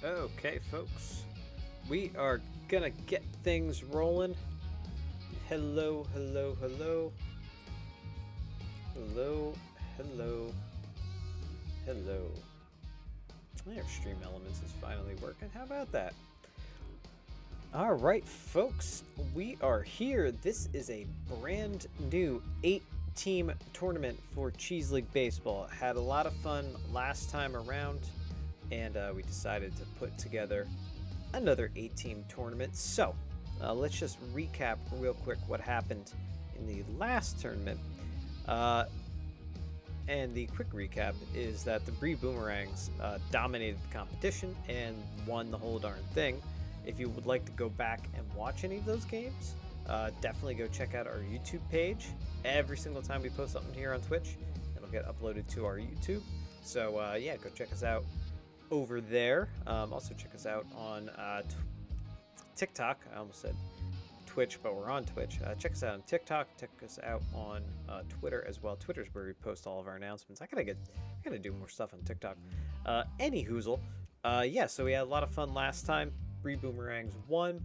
Okay, folks, we are gonna get things rolling. Hello, hello, hello, hello, hello, hello. There, Stream Elements is finally working. How about that? All right, folks, we are here. This is a brand new 8-team tournament for Cheese League Baseball. Had a lot of fun last time around, and we decided to put together another 8-team tournament. So let's just recap real quick what happened in the last tournament. And the quick recap is that the Brie Boomerangs dominated the competition and won the whole darn thing. If you would like to go back and watch any of those games, definitely go check out our YouTube page. Every single time we post something here on Twitch, it'll get uploaded to our YouTube. So yeah, go check us out over there. Also check us out on TikTok. I almost said Twitch, but we're on Twitch. Check us out on TikTok. Check us out on Twitter as well. Twitter's where we post all of our announcements. I gotta do more stuff on TikTok. Any hoozle. Yeah, so we had a lot of fun last time. Brie Boomerangs won,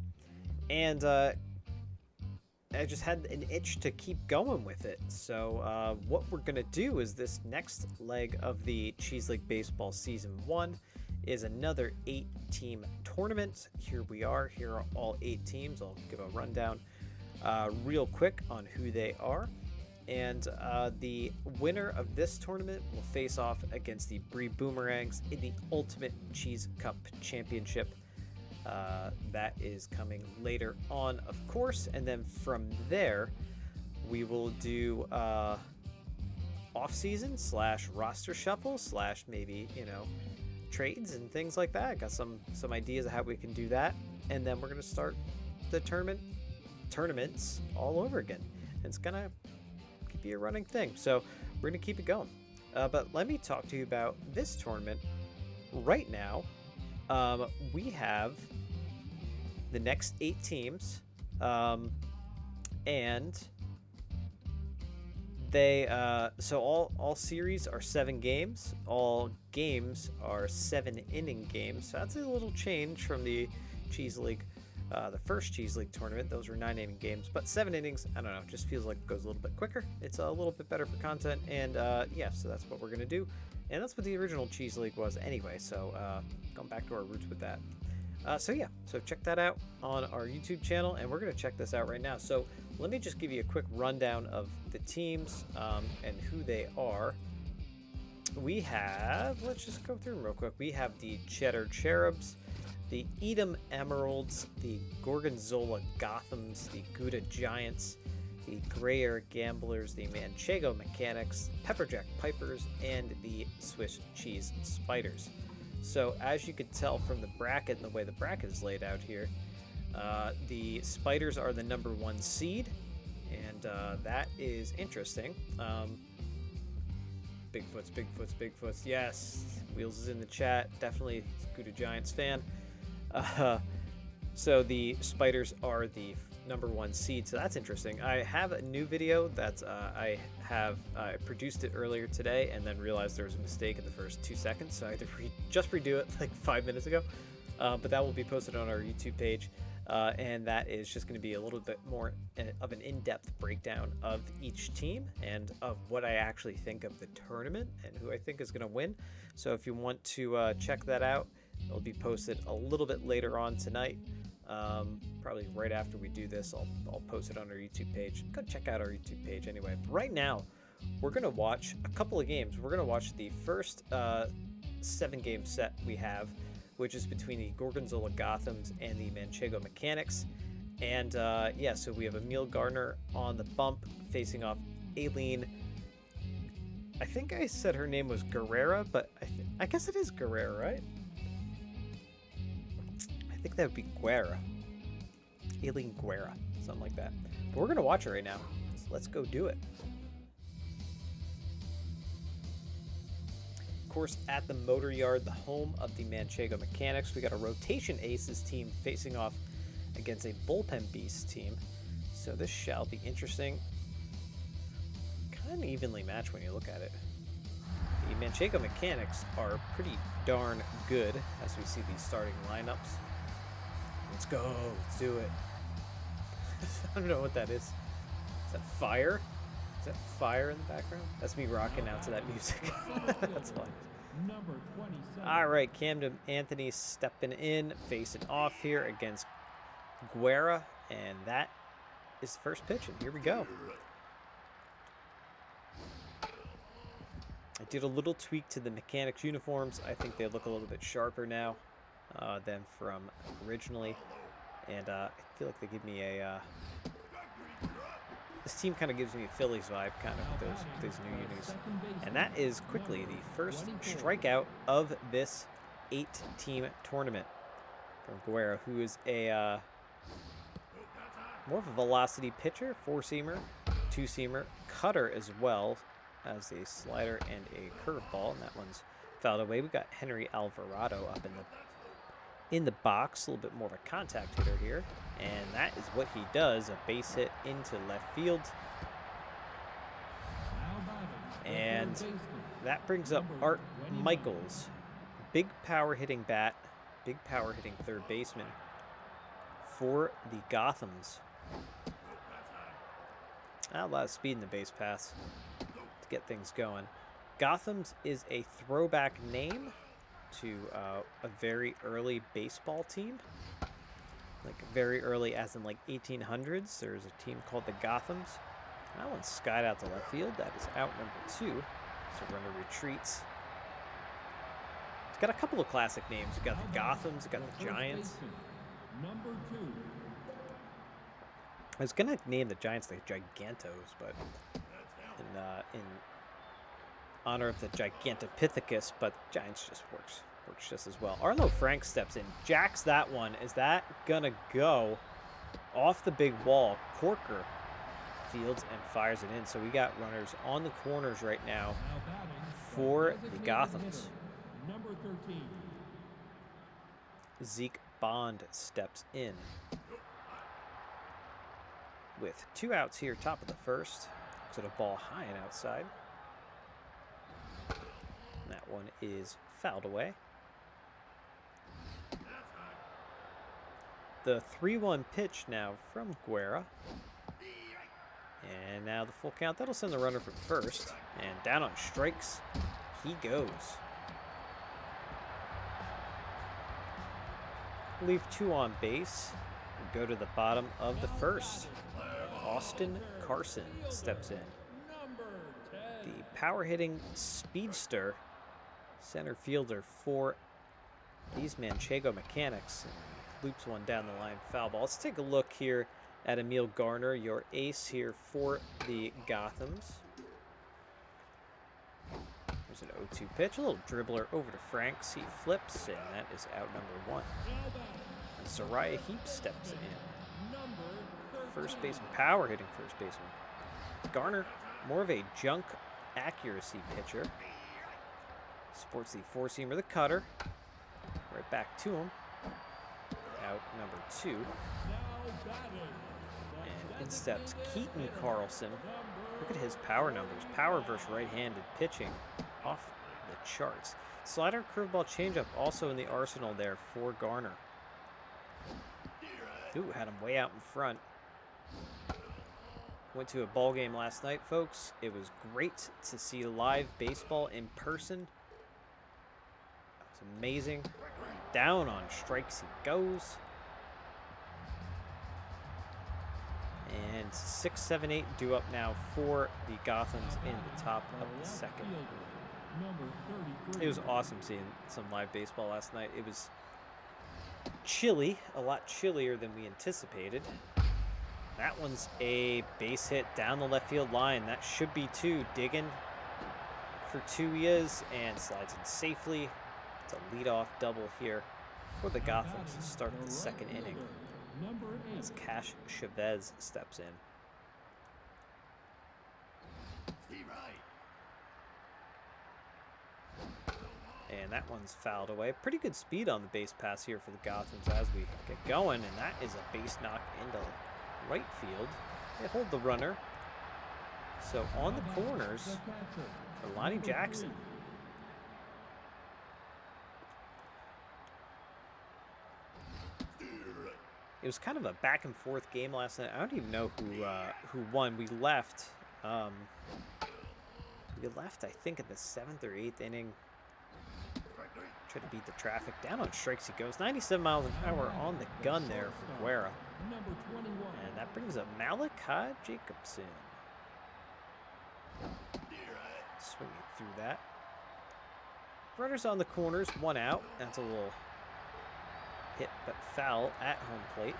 and I just had an itch to keep going with it. So what we're gonna do is this next leg of the Cheese League Baseball Season 1 is another 8-team tournament. Here we are. Here are all 8 teams. I'll give a rundown real quick on who they are. And the winner of this tournament will face off against the Brie Boomerangs in the Ultimate Cheese Cup Championship. That is coming later on, of course. And then from there, we will do off-season / roster shuffle / maybe, trades and things like that. Got some ideas of how we can do that, and then we're gonna start the tournaments all over again. And it's gonna be a running thing, so we're gonna keep it going. But let me talk to you about this tournament right now. We have the next 8 teams, and they so all series are 7 games. All games are 7-inning games. So that's a little change from the Cheese League, the first Cheese League tournament. Those were 9-inning games, but 7 innings. I don't know. Just feels like it goes a little bit quicker. It's a little bit better for content, and yeah. So that's what we're gonna do, and that's what the original Cheese League was anyway. So going back to our roots with that. So yeah, so check that out on our YouTube channel, and we're gonna check this out right now. So let me just give you a quick rundown of the teams and who they are. We have, let's just go through them real quick. We have the Cheddar Cherubs, the Edam Emeralds, the Gorgonzola Gothams, the Gouda Giants, the Grey Air Gamblers, the Manchego Mechanics, Pepperjack Pipers, and the Swiss Cheese Spiders. So as you could tell from the bracket and the way the bracket is laid out here, the Spiders are the number 1 seed, and that is interesting. Bigfoots, yes. Wheels is in the chat, definitely Gouda Giants fan. So the Spiders are the number 1 seed, so that's interesting. I have a new video that I produced it earlier today, and then realized there was a mistake in the first 2 seconds, so I had to just redo it like 5 minutes ago. But that will be posted on our YouTube page, and that is just going to be a little bit more of an in-depth breakdown of each team and of what I actually think of the tournament and who I think is going to win. So if you want to check that out, it'll be posted a little bit later on tonight. Probably right after we do this, I'll post it on our YouTube page. Go check out our YouTube page anyway. But right now, we're going to watch a couple of games. We're going to watch the first 7-game set we have, which is between the Gorgonzola Gothams and the Manchego Mechanics. And yeah, so we have Emil Gardner on the bump facing off Aileen. I think I said her name was Guerrera, but I guess it is Guerrera, right? I think that would be Guerra. Aileen Guerra, something like that. But we're going to watch it right now. So let's go do it. Of course, at the Motor Yard, the home of the Manchego Mechanics, we got a Rotation Aces team facing off against a Bullpen Beasts team. So this shall be interesting. Kind of evenly matched when you look at it. The Manchego mechanics are pretty darn good as we see these starting lineups. Let's go. Let's do it. I don't know what that is. Is that fire? Is that fire in the background? That's me rocking out to that music. That's fun. All right, Camden Anthony stepping in, facing off here against Guerra, and that is the first pitch, and here we go. I did a little tweak to the mechanics uniforms. I think they look a little bit sharper now than from originally, and I feel like they give me a this team kind of gives me a Phillies vibe, kind of with those new unis. And that is quickly the first strikeout of this 8-team tournament from Guerra, who is a more of a velocity pitcher, 4-seamer, 2-seamer, cutter as well as a slider and a curveball, and that one's fouled away. We got Henry Alvarado up in the box, a little bit more of a contact hitter here. And that is what he does, a base hit into left field. And that brings up Art Michaels. Big power hitting bat, big power hitting third baseman for the Gothams. A lot of speed in the base pass to get things going. Gothams is a throwback name to a very early baseball team. Like very early, as in like 1800s, there's a team called the Gothams. That one skied out to left field. That is out number 2. So runner retreats. It's got a couple of classic names. You got the Gothams, you got the Giants. I was gonna name the Giants the Gigantos, but in honor of the Gigantopithecus, but Giants just works just as well. Arlo Frank steps in, jacks that one. Is that gonna go off the big wall? Corker fields and fires it in. So we got runners on the corners right now for the Gothams. Number 13. Zeke Bond steps in with 2 outs here, top of the first. Looks at a ball high and outside. And that one is fouled away. The 3-1 pitch now from Guerra. And now the full count. That'll send the runner from first. And down on strikes, he goes. Leave 2 on base. We go to the bottom of the first. Austin Carson steps in. The power hitting speedster center fielder for these Manchego mechanics. Loops one down the line, foul ball. Let's take a look here at Emil Garner, your ace here for the Gothams. There's an 0-2 pitch, a little dribbler over to Franks. He flips, and that is out number 1. And Zariah Heap steps in. First baseman, power hitting first baseman. Garner, more of a junk accuracy pitcher. Sports the 4-seamer, the cutter. Right back to him. Out number 2. And in steps Keaton Carlson. Look at his power numbers. Power versus right-handed pitching off the charts. Slider, curveball, changeup also in the arsenal there for Garner. Ooh, had him way out in front. Went to a ball game last night, folks. It was great to see live baseball in person. It was amazing. Down on strikes he goes. And 6, 7, 8 due up now for the Gothams in the top of the second. It was awesome seeing some live baseball last night. It was chilly, a lot chillier than we anticipated. That one's a base hit down the left field line. That should be 2. Digging for 2 he is, and slides in safely. It's a leadoff double here for the Gothams to start the second inning as Cash Chavez steps in. And that one's fouled away. Pretty good speed on the base pass here for the Gothams as we get going, and that is a base knock into right field. They hold the runner. So on the corners for Lonnie Jackson. was kind of a back and forth game last night. I don't even know who won. We left. I think, in the 7th or 8th inning. Tried to beat the traffic. Down on strikes he goes. 97 miles an hour on the gun there for Guerra. And that brings up Malachi Jacobson. Swinging through that. Runners on the corners, 1 out. That's a little hit but foul at home plate.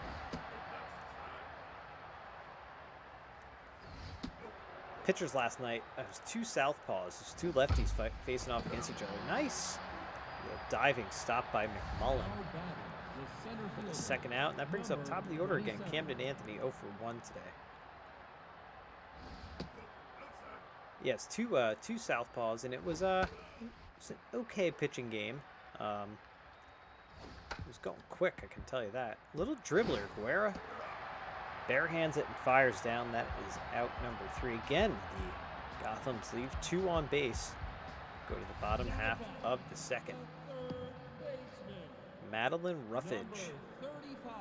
Pitchers last night, it was 2 southpaws. It was 2 lefties facing off against each other. Nice diving stop by McMullen. For the 2nd out, and that brings up top of the order again. Camden Anthony 0 for 1 today. Yes, 2 southpaws, and it was an okay pitching game. It was going quick, I can tell you that. Little dribbler, Guerra. Bare hands it and fires down. That is out number 3. Again, the Gothams leave 2 on base. Go to the bottom half of the 2nd. Madeline Ruffage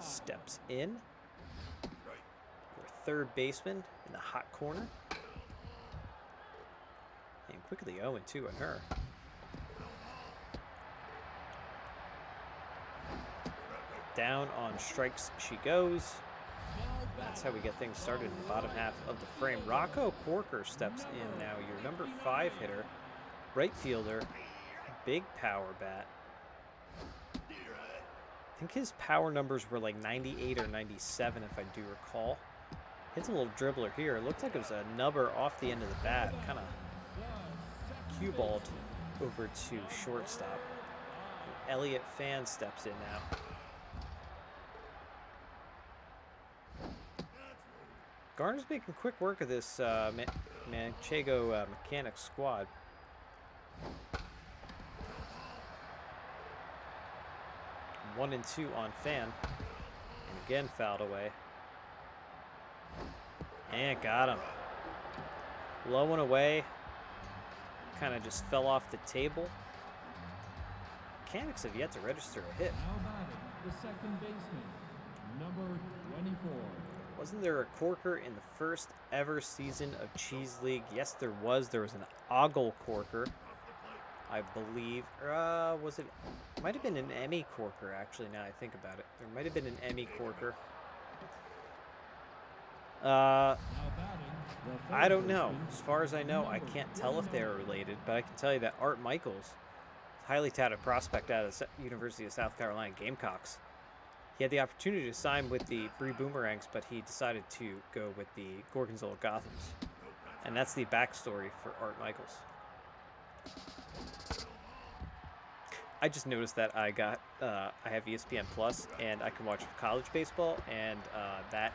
steps in. For 3rd baseman in the hot corner. And quickly 0-2 on her. Down on strikes she goes. That's how we get things started in the bottom half of the frame. Rocco Corker steps in now, your number 5 hitter, right fielder, big power bat. I think his power numbers were like 98 or 97 if I do recall. Hits a little dribbler here. It looked like it was a nubber off the end of the bat, kind of cue-balled over to shortstop. Elliot Fan steps in now. Garner's making quick work of this Manchego Mechanics squad. One and 2 on Fan. And again fouled away. And got him. Low and away. Kind of just fell off the table. Mechanics have yet to register a hit. The 2nd baseman, number 24. Wasn't there a corker in the first ever season of Cheese League? Yes, there was. There was an ogle corker, I believe. Was it? Might have been an Emmy corker, actually, now I think about it. There might have been an Emmy corker. I don't know. As far as I know, I can't tell if they are related, but I can tell you that Art Michaels, highly touted prospect out of the University of South Carolina Gamecocks, he had the opportunity to sign with the Brie Boomerangs, but he decided to go with the Gorgonzola Gothams. And that's the backstory for Art Michaels. I just noticed that I have ESPN Plus, and I can watch college baseball, and that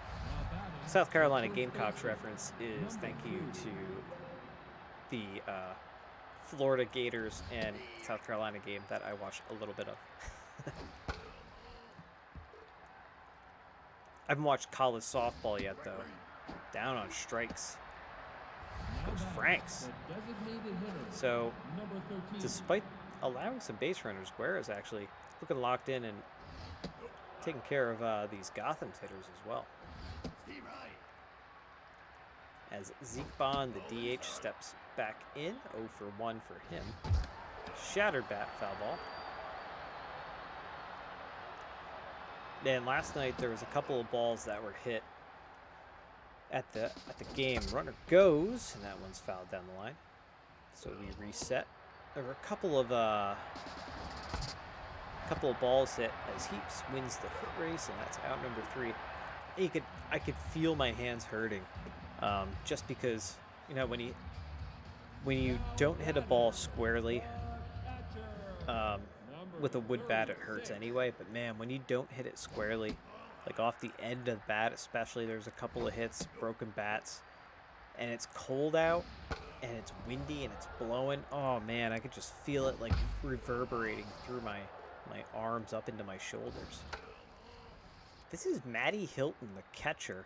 South Carolina Gamecocks reference is thank you to the Florida Gators and South Carolina game that I watched a little bit of. I haven't watched college softball yet, though. Down on strikes. Goes Franks. So, despite allowing some base runners, Guerra is actually looking locked in and taking care of these Gotham's hitters as well. As Zeke Bond, the DH, steps back in. 0 for 1 for him. Shattered bat, foul ball. And last night there was a couple of balls that were hit at the game. Runner goes, and that one's fouled down the line. So we reset. There were a couple of balls hit as Heaps wins the foot race, and that's out number 3. I could feel my hands hurting, just because, you know, when you don't hit a ball squarely, with a wood bat it hurts anyway, but man, when you don't hit it squarely, like off the end of the bat especially, there's a couple of hits, broken bats, and it's cold out, and it's windy, and it's blowing. Oh man, I could just feel it like reverberating through my arms up into my shoulders. This is Matty Hilton, the catcher.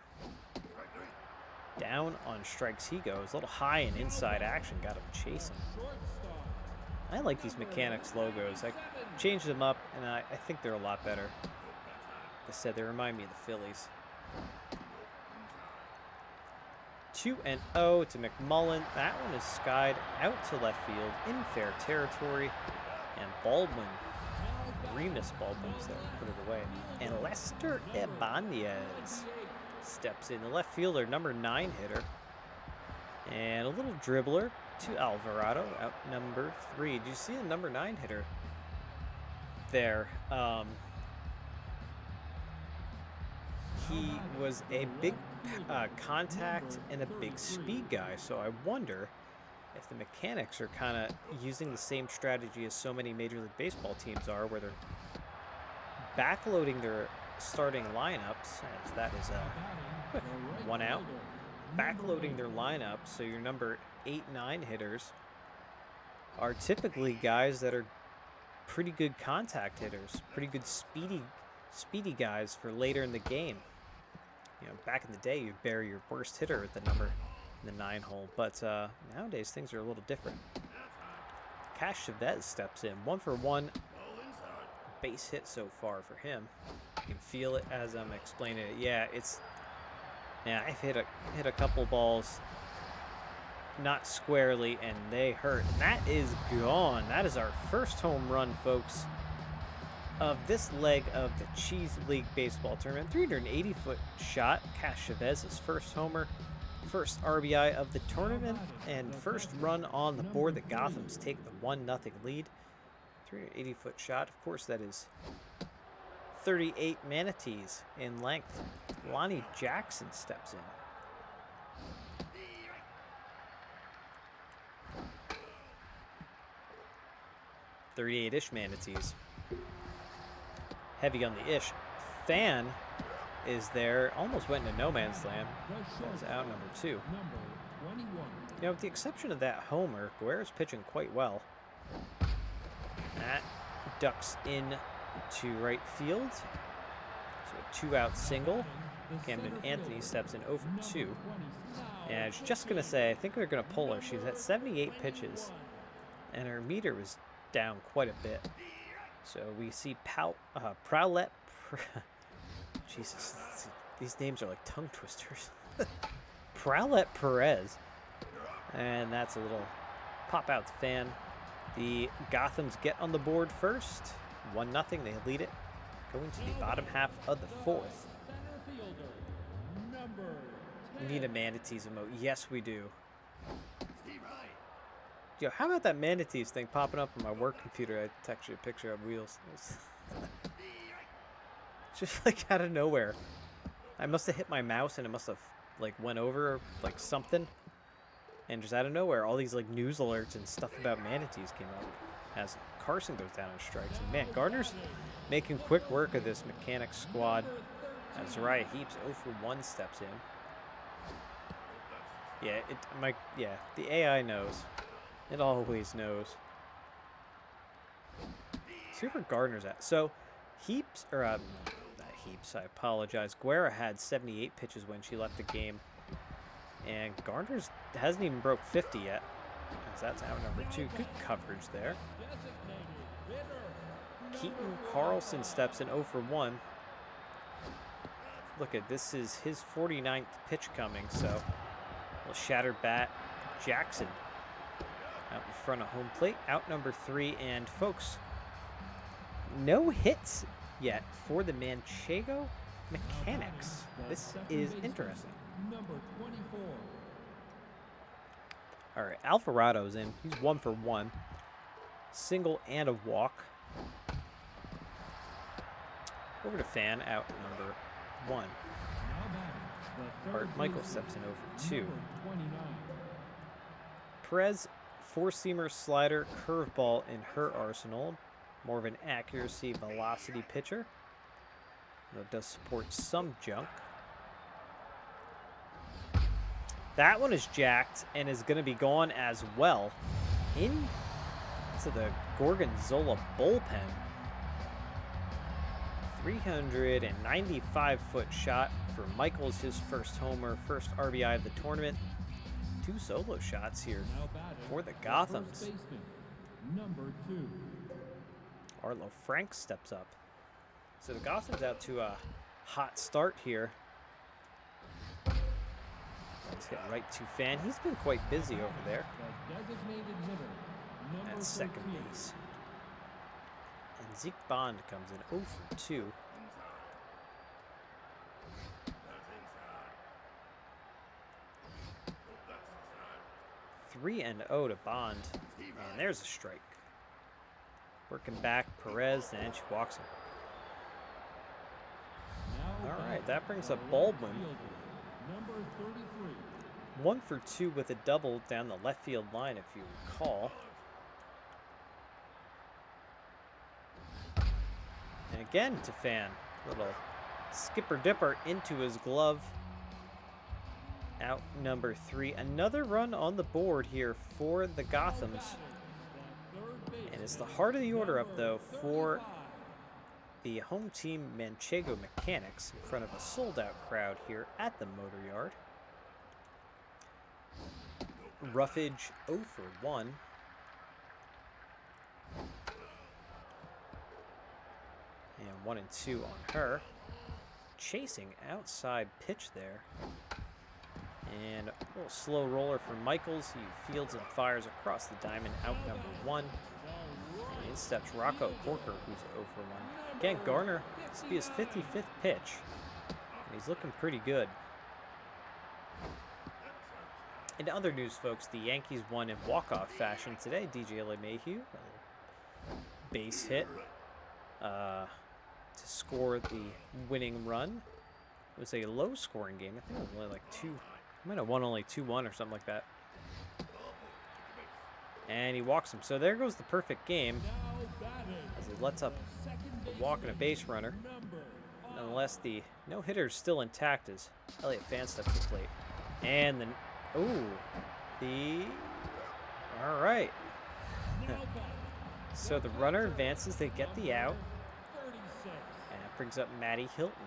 Down on strikes he goes. A little high and inside action, got him chasing. I like these Mechanics logos. I changed them up, and I think they're a lot better. I said, they remind me of the Phillies. 2-0 to McMullen. That one is skied out to left field in fair territory. And Baldwin, Remus Baldwin's there, put it away. And Lester Ibanez steps in. The left fielder, number 9 hitter. And a little dribbler to Alvarado, out number 3. Do you see the number 9 hitter there? He was a big contact and a big speed guy, so I wonder if the Mechanics are kind of using the same strategy as so many Major League Baseball teams are, where they're backloading their starting lineups, as that is one out, backloading their lineups, so your number 8-9 hitters are typically guys that are pretty good contact hitters, pretty good speedy guys for later in the game. You know, back in the day, you'd bury your worst hitter at the number in the 9 hole, but nowadays things are a little different. Cash Chavez steps in, 1 for 1 base hit so far for him. You can feel it as I'm explaining it. Yeah, I've hit a couple balls not squarely, and they hurt. And that is gone. That is our first home run, folks, of this leg of the Cheese League Baseball Tournament. 380-foot shot. Cash Chavez's first homer, first RBI of the tournament, and first run on the board. The Gothams take the 1-0 lead. 380-foot shot. Of course, that is 38 manatees in length. Lonnie Jackson steps in. .38-ish manatees. Heavy on the ish. Fan is there. Almost went into no man's land. That's out number 2. You know, with the exception of that homer, Guerra's pitching quite well. That ducks in to right field. So a 2-out single. Camden Anthony steps in over 2. And I was just going to say, I think they're going to pull her. She's at 78 pitches. And her meter was down quite a bit. So we see Prowlett. Jesus, these names are like tongue twisters. Prowlett Perez. And that's a little pop out to Fan. The Gothams get on the board first. 1-0, they lead it. Going to the bottom half of the 4th. We need a Manatees emote. Yes, we do. Yo, how about that Manatees thing popping up on my work computer? I text you a picture of Wheels. Just like out of nowhere. I must have hit my mouse and it must have like went over like something. And just out of nowhere, all these like news alerts and stuff about Manatees came up as Carson goes down on strikes. And man, Gardner's making quick work of this Mechanics squad as Zariah Heaps 0 for 1 steps in. Yeah, the AI knows. It always knows. See where Gardner's at. So, Heaps, or not Heaps, I apologize. Guerra had 78 pitches when she left the game. And Gardner's hasn't even broke 50 yet. As that's out number 2. Good coverage there. Keaton Carlson steps in 0 for 1. Look at this is his 49th pitch coming, so a little shattered bat. Jackson out in front of home plate, out number 3, and folks, no hits yet for the Manchego Mechanics. This is interesting. All right, Alvarado's in. He's 1 for 1. Single and a walk. Over to Fan, out number 1. Art Michael steps in over 2. Perez, 4-seamer, slider, curveball in her arsenal. More of an accuracy, velocity pitcher. That does support some junk. That one is jacked and is going to be gone as well. Into the Gorgonzola bullpen. 395-foot shot for Michaels, his first homer, first RBI of the tournament. 2 solo shots here for the Gothams. Number 2. Arlo Frank steps up. So the Gotham's out to a hot start here. Let's get right to Fan. He's been quite busy over there at second base. And Zeke Bond comes in 0 for 2. Three and 0 to Bond. And there's a strike. Working back, Perez, and she walks him. All right, that brings up Baldwin. 1 for 2 with a double down the left field line, if you recall. And again to Fan. Little skipper dipper into his glove. Out number 3. Another run on the board here for the Gothams. And it's the heart of the order up, though, for the home team Manchego Mechanics in front of a sold-out crowd here at the Motor Yard. Roughage 0 for 1. And 1 and 2 on her. Chasing outside pitch there. And a little slow roller from Michaels. He fields and fires across the diamond, out number 1. And in steps Rocco Corker, who's 0 for 1. Again, Garner, this will be his 55th pitch. And he's looking pretty good. In other news, folks, the Yankees won in walk-off fashion today. DJ LeMahieu, base hit to score the winning run. It was a low-scoring game. I think it was only like might have won only 2-1 or something like that. And he walks him. So there goes the perfect game as he lets up a walk and a base runner. Nonetheless, the no-hitter is still intact as Elliott Fan steps to the plate. And then, all right. So the runner advances. They get the out. And it brings up Matty Hilton.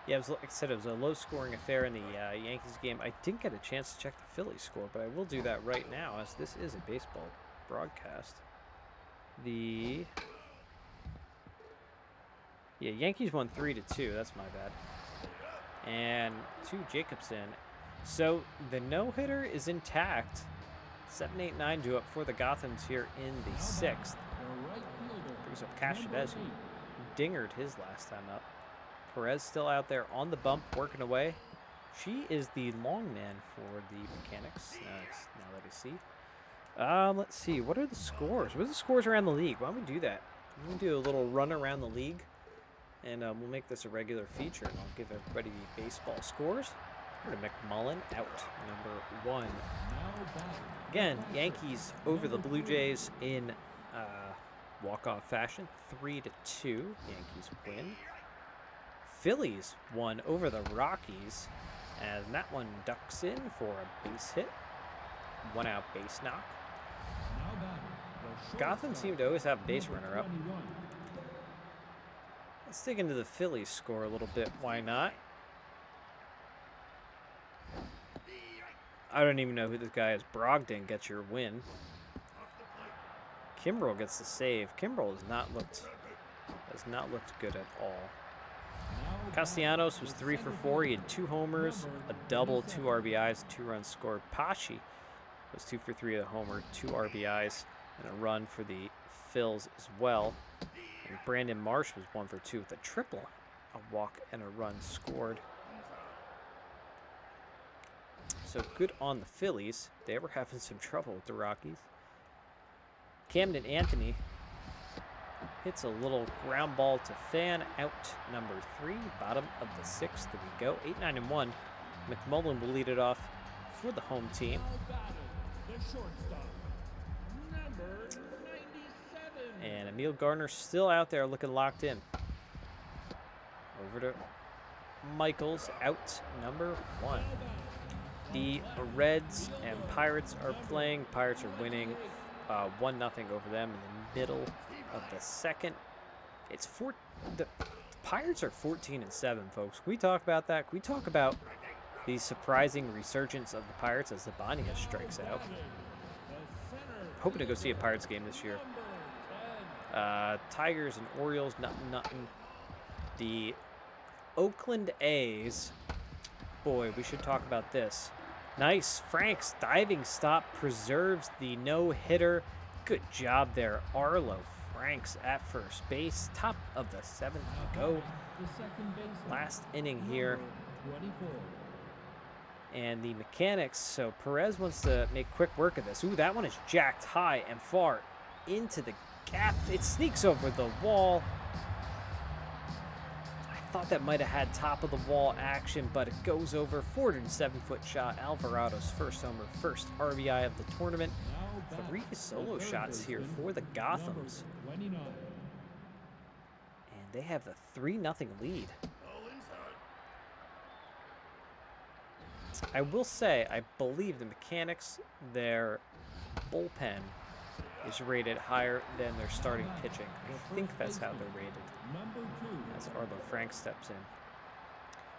Yeah, like I said, it was a low-scoring affair in the Yankees game. I didn't get a chance to check the Phillies score, but I will do that right now, as this is a baseball broadcast. Yankees won 3-2. That's my bad. And to Jacobson. So the no-hitter is intact. 7-8-9 due up for the Gothams here in the 6th. Brings up Cashadez, who dingered his last time up. Perez still out there on the bump, working away. She is the long man for the Mechanics, now that I see. Let's see. What are the scores? What are the scores around the league? Why don't we do that? Why don't we do a little run around the league? And we'll make this a regular feature, and I'll give everybody the baseball scores. We're to McMullen, out, number 1. Again, Yankees over the Blue Jays in walk-off fashion, 3-2. Yankees win. Phillies won over the Rockies, and that one ducks in for a base hit. 1-out base knock. Gotham seemed to always have a base runner up. Let's dig into the Phillies score a little bit. Why not? I don't even know who this guy is. Brogdon gets your win. Kimbrel gets the save. Kimbrel has not looked good at all. Castellanos was 3 for 4. He had 2 homers, a double, 2 RBIs, 2 runs scored. Pashi was 2 for 3 with a homer, 2 RBIs, and a run for the Phils as well. And Brandon Marsh was 1 for 2 with a triple, a walk, and a run scored. So good on the Phillies. They were having some trouble with the Rockies. Camden Anthony hits a little ground ball to Fan, out number 3, bottom of the 6th. There we go. 8-9-1. McMullen will lead it off for the home team. And Emil Gardner still out there looking locked in. Over to Michaels, out number 1. The Reds and Pirates are playing. Pirates are winning 1-0 over them in the middle of the 2nd. The Pirates are 14-7, folks. Can we talk about that? Can we talk about the surprising resurgence of the Pirates as the Bonilla strikes out? Hoping to go see a Pirates game this year. Tigers and Orioles, nothing. The Oakland A's, boy, we should talk about this. Nice. Frank's diving stop preserves the no-hitter. Good job there, Arlo Franks at first base. Top of the 7th to go. Last inning here. And the mechanics, so Perez wants to make quick work of this. Ooh, that one is jacked high and far into the gap. It sneaks over the wall. I thought that might have had top of the wall action, but it goes over. 407-foot shot. Alvarado's first homer, first RBI of the tournament. 3 solo shots here for the Gothams. And they have the 3-0 lead. I will say, I believe the mechanics, their bullpen is rated higher than their starting pitching. I think that's how they're rated. As Arlo Frank steps in.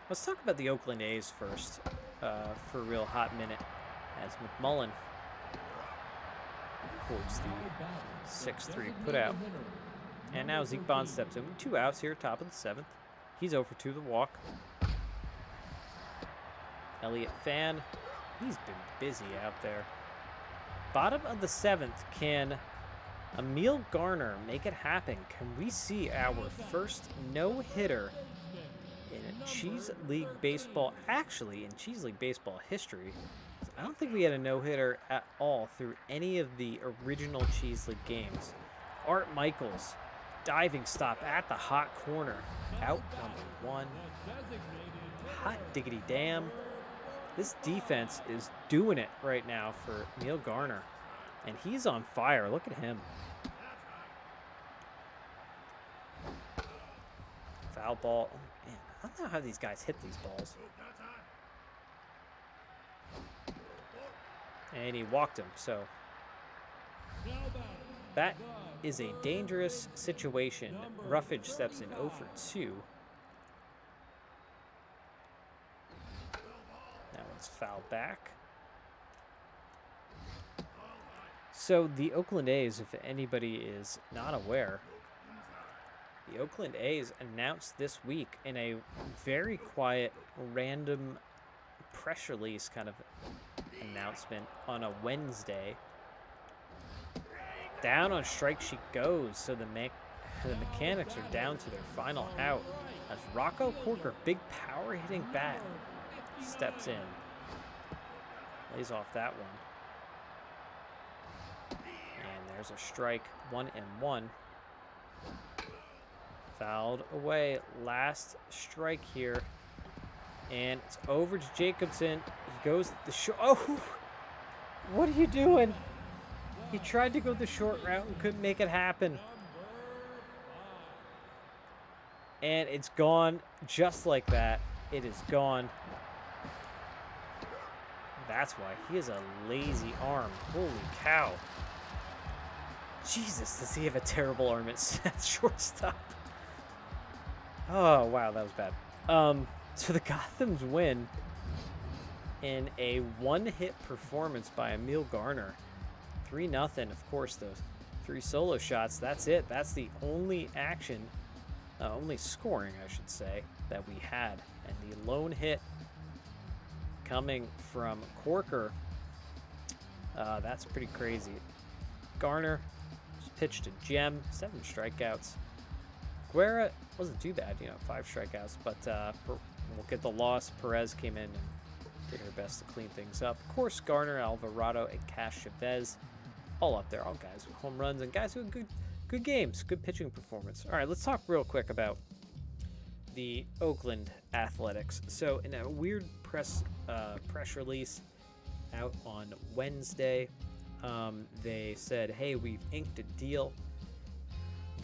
Let's talk about the Oakland A's first for a real hot minute. As McMullen records the 6-3 putout. And now Zeke Bond steps in with 2 outs here, top of the 7th. He's 0 for 2 the walk. Elliott Fan, he's been busy out there. Bottom of the 7th, can Emil Garner make it happen? Can we see our first no-hitter in Cheese League Baseball, actually in Cheese League Baseball history? I don't think we had a no-hitter at all through any of the original Cheese League games. Art Michaels, diving stop at the hot corner. Out number 1. Hot diggity damn. This defense is doing it right now for Neil Garner. And he's on fire. Look at him. Foul ball. Oh, man, I don't know how these guys hit these balls. And he walked him, so that is a dangerous situation. Ruffage steps in 0 for 2. That one's fouled back. So the Oakland A's, if anybody is not aware, the Oakland A's announced this week in a very quiet, random press release kind of announcement on a Wednesday. Down on strike she goes, so the mechanics are down to their final out as Rocco Corker, big power hitting bat, steps in, lays off that one, and there's a strike. 1-1. Fouled away. Last strike here, and it's over to Jacobson. He goes the short. Oh, what are you doing? He tried to go the short route and couldn't make it happen. And it's gone just like that. It is gone. That's why he has a lazy arm. Holy cow. Jesus, does he have a terrible arm at shortstop? Oh, wow, that was bad. So the Gothams win in a one-hit performance by Emil Garner. 3-0. Of course, those 3 solo shots. That's it. That's the only action, only scoring, I should say, that we had. And the lone hit coming from Corker. That's pretty crazy. Garner just pitched a gem. 7 strikeouts. Guerra wasn't too bad, 5 strikeouts, but we'll get the loss. Perez came in and did her best to clean things up. Of course, Garner, Alvarado, and Cash Chavez, all up there, all guys with home runs and guys who had good games, good pitching performance. All right, let's talk real quick about the Oakland Athletics. So in a weird press release out on Wednesday, they said, hey, we've inked a deal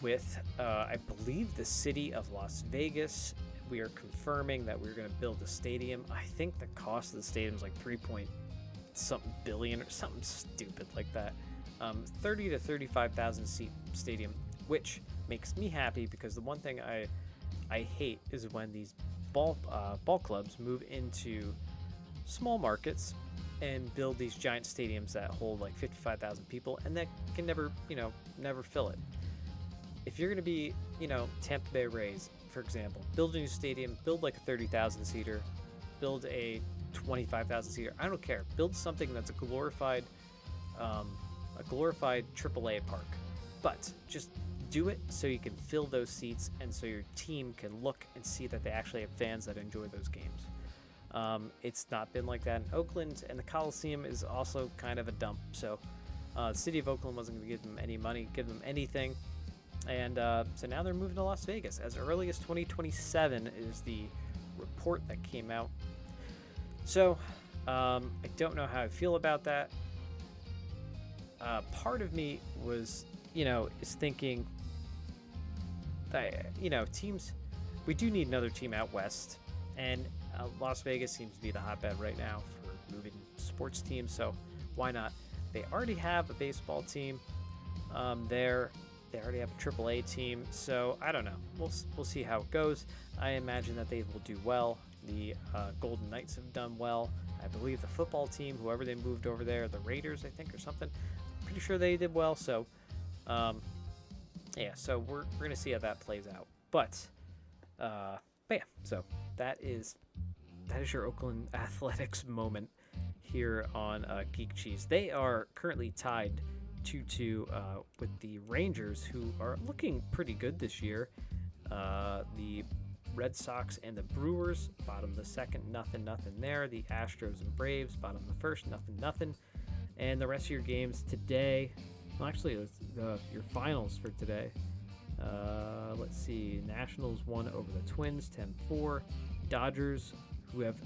with, I believe, the city of Las Vegas. We are confirming that we're going to build a stadium. I think the cost of the stadium is like 3-something billion or something stupid like that. 30 to 35,000 seat stadium, which makes me happy because the one thing I hate is when these ball clubs move into small markets and build these giant stadiums that hold like 55,000 people and that can never fill it. if you're going to be, Tampa Bay Rays, for example, build a new stadium, build like a 30,000 seater, build a 25,000 seater. I don't care. Build something that's a glorified AAA park, but just do it so you can fill those seats and so your team can look and see that they actually have fans that enjoy those games. It's not been like that in Oakland, and the Coliseum is also kind of a dump. So the city of Oakland wasn't going to give them any money, give them anything. And so now they're moving to Las Vegas. As early as 2027 is the report that came out. So I don't know how I feel about that. Part of me was, is thinking that, teams, we do need another team out west. And Las Vegas seems to be the hotbed right now for moving sports teams. So why not? They already have a baseball team there. They already have a AAA team, so I don't know. We'll see how it goes. I imagine that they will do well. The Golden Knights have done well. I believe the football team, whoever they moved over there, the Raiders, I think, or something. Pretty sure they did well. So, yeah. So we're gonna see how that plays out. But yeah. So that is your Oakland Athletics moment here on Geek Cheese. They are currently tied 2-2 with the Rangers, who are looking pretty good this year. The Red Sox and the Brewers, bottom the second, nothing there. The Astros and Braves, bottom the first, nothing. And the rest of your games today, well, actually, your finals for today. Let's see. Nationals won over the Twins, 10-4. Dodgers, who have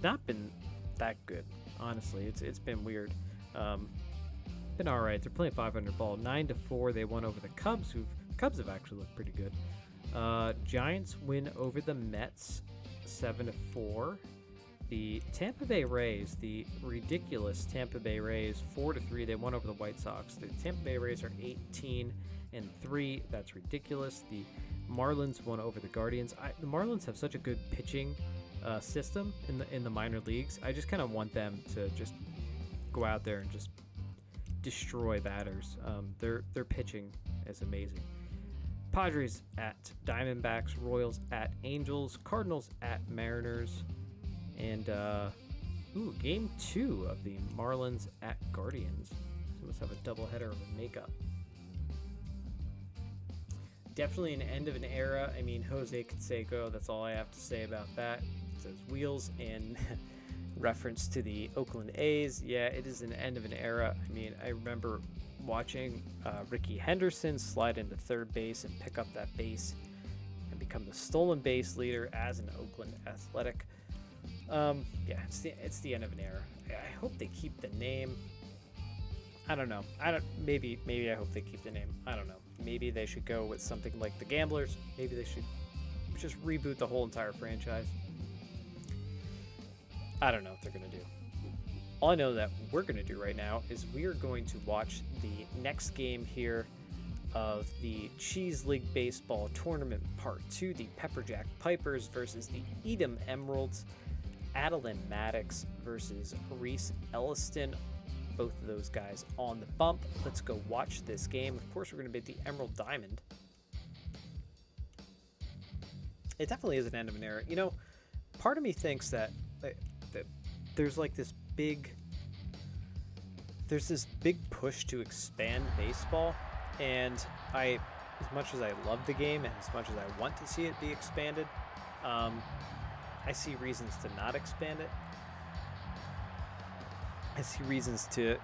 not been that good, honestly. It's been weird. Been all right. They're playing 500 ball. 9-4. They won over the Cubs, Cubs have actually looked pretty good. Giants win over the Mets, 7-4. The Tampa Bay Rays, the ridiculous Tampa Bay Rays, 4-3. They won over the White Sox. The Tampa Bay Rays are 18-3. That's ridiculous. The Marlins won over the Guardians. The Marlins have such a good pitching system in the minor leagues. I just kind of want them to just go out there and just destroy batters. Their pitching is amazing. Padres at Diamondbacks, Royals at Angels, Cardinals at Mariners, and game 2 of the Marlins at Guardians. So let's have a doubleheader of a makeup. Definitely an end of an era. I mean, Jose Canseco, that's all I have to say about that. It says wheels in reference to the Oakland A's. Yeah, it is an end of an era. I mean, I remember watching Ricky Henderson slide into third base and pick up that base and become the stolen base leader as an Oakland Athletic. Yeah, it's the end of an era. I hope they keep the name. I don't know. Maybe I hope they keep the name. I don't know. Maybe they should go with something like the Gamblers. Maybe they should just reboot the whole entire franchise. I don't know what they're going to do. All I know that we're going to do right now is we are going to watch the next game here of the Cheese League Baseball Tournament Part 2, the Pepperjack Pipers versus the Edam Emeralds. Adeline Maddox versus Reese Elliston. Both of those guys on the bump. Let's go watch this game. Of course, we're going to be at the Emerald Diamond. It definitely is an end of an era. You know, part of me thinks that there's like this big push to expand baseball, and as much as I love the game and as much as I want to see it be expanded, I see reasons to not expand it. I see reasons to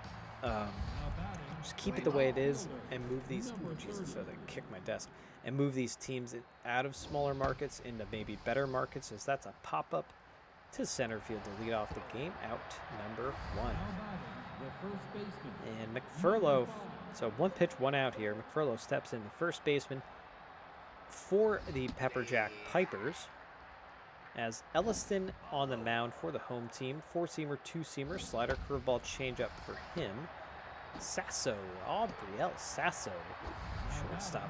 just keep it the way it is and move these. Oh, Jesus, I kicked my desk. And move these teams out of smaller markets into maybe better markets, as that's a pop-up to center field to lead off the game. Out number 1. And McFurlow. So 1 pitch, 1 out here. McFurlow steps in, the first baseman for the Pepperjack Pipers, as Elliston on the mound for the home team. 4-seamer, 2-seamer, slider, curveball, changeup for him. Sasso, Aubriel Sasso, shortstop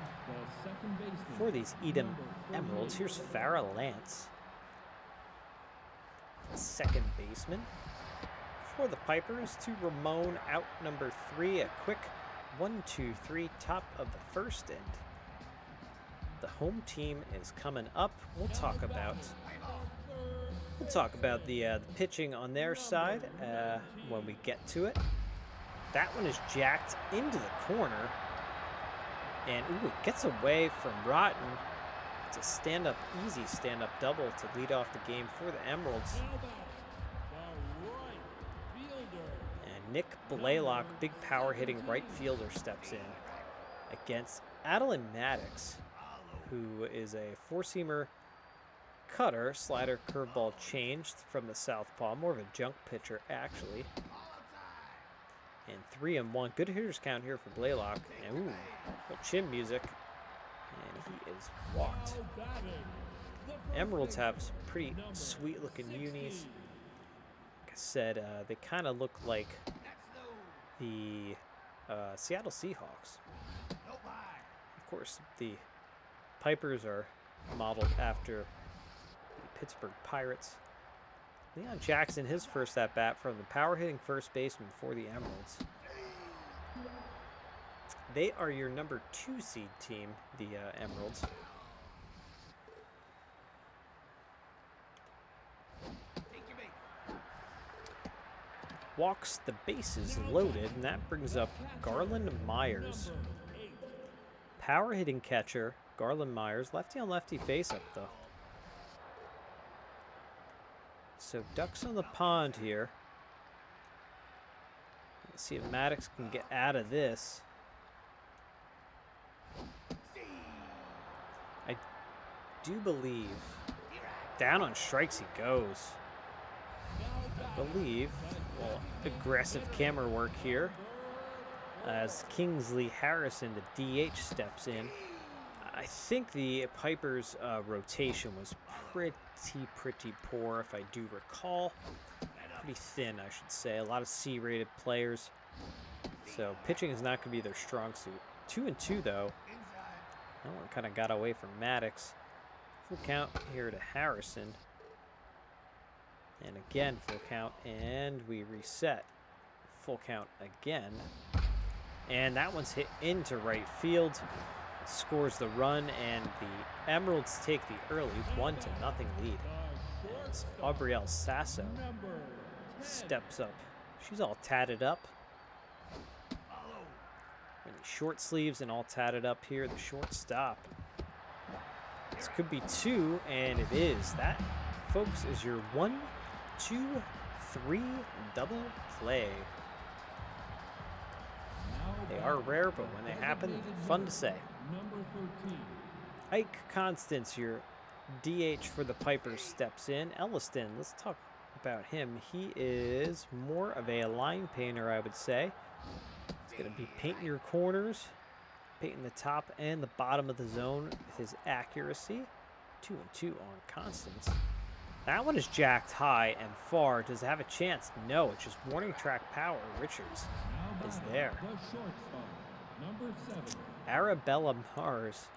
for these Edam Emeralds. Here's Farrah Lance, second baseman for the Pipers. To Ramon, out number 3. A quick 1, 2, 3, top of the first, and the home team is coming up. We'll talk about the pitching on their side when we get to it. That one is jacked into the corner, and ooh, it gets away from Rotten. It's a stand-up, easy stand-up double to lead off the game for the Emeralds. And Nick Blaylock, big power-hitting right fielder, steps in against Adeline Maddox, who is a four-seamer cutter, slider, curveball changed from the southpaw, more of a junk pitcher actually. And 3-1, good hitters count here for Blaylock. And ooh, little chin music, and he is walked. Emeralds have some pretty sweet-looking unis. Like I said, they kind of look like the Seattle Seahawks. Of course, the Pipers are modeled after the Pittsburgh Pirates. Leon Jackson, his first at-bat from the power-hitting first baseman for the Emeralds. They are your number 2 seed team, the Emeralds. Walks the bases loaded, and that brings up Garland Myers. Power-hitting catcher, Garland Myers. Lefty-on-lefty face-up, though. So ducks on the pond here. Let's see if Maddox can get out of this. I do believe down on strikes he goes. I believe, well, aggressive camera work here as Kingsley Harrison, the DH, steps in. I think the Pipers' rotation was pretty poor, if I do recall. Pretty thin, I should say. A lot of C-rated players. So pitching is not going to be their strong suit. 2-2, though. That one kind of got away from Maddox. Full count here to Harrison. And again, full count, and we reset. Full count again. And that one's hit into right field. Scores the run, and the Emeralds take the early 1-0 lead. As Aubrielle Sasso steps up. She's all tatted up. And the short sleeves and all tatted up here, the shortstop. This could be 2, and it is. That, folks, is your 1, 2, 3 double play. They are rare, but when they happen, fun to say. Ike Constance, your DH for the Pipers, steps in. Elliston, let's talk about him. He is more of a line painter, I would say. He's going to be painting your corners, painting the top and the bottom of the zone with his accuracy. 2-2 on Constance. That one is jacked high and far. Does it have a chance? No, it's just warning track power. Richards is there. Arabella Mars.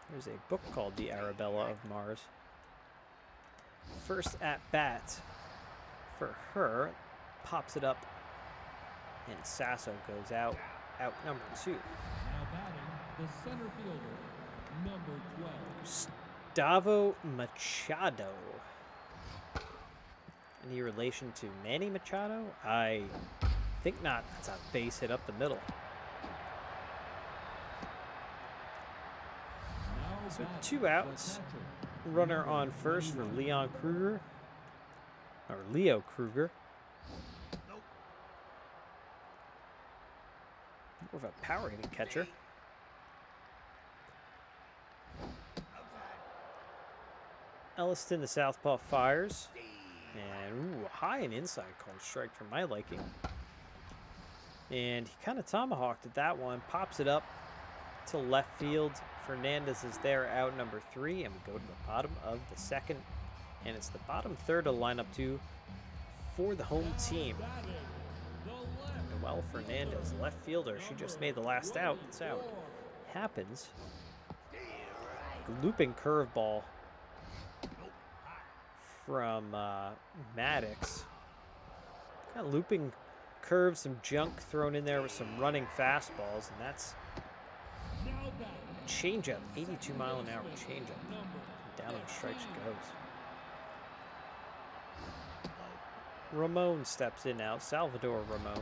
There's a book called The Arabella of Mars. First at bat for her. Pops it up. And Sasso goes out. Out number 2. Now batting, the center fielder, number 12. Gustavo Machado. Any relation to Manny Machado? I think not. That's a base hit up the middle. So 2 outs. Runner on first for Leon Kruger. Or Leo Kruger. More of a power hitting catcher. Elliston, the southpaw, fires. And ooh, high and inside called strike for my liking. And he kind of tomahawked at that one. Pops it up to left field. Fernandez is there, out number 3. And we go to the bottom of the second. And it's the bottom third of lineup 2 for the home team. Noel Fernandez, left fielder. She just made the last out. It's out. Happens. Looping curveball from Maddox. Kind of looping curves, some junk thrown in there with some running fastballs, and that's changeup, 82-mile-an-hour changeup. Down on strikes goes. Ramon steps in now, Salvador Ramon.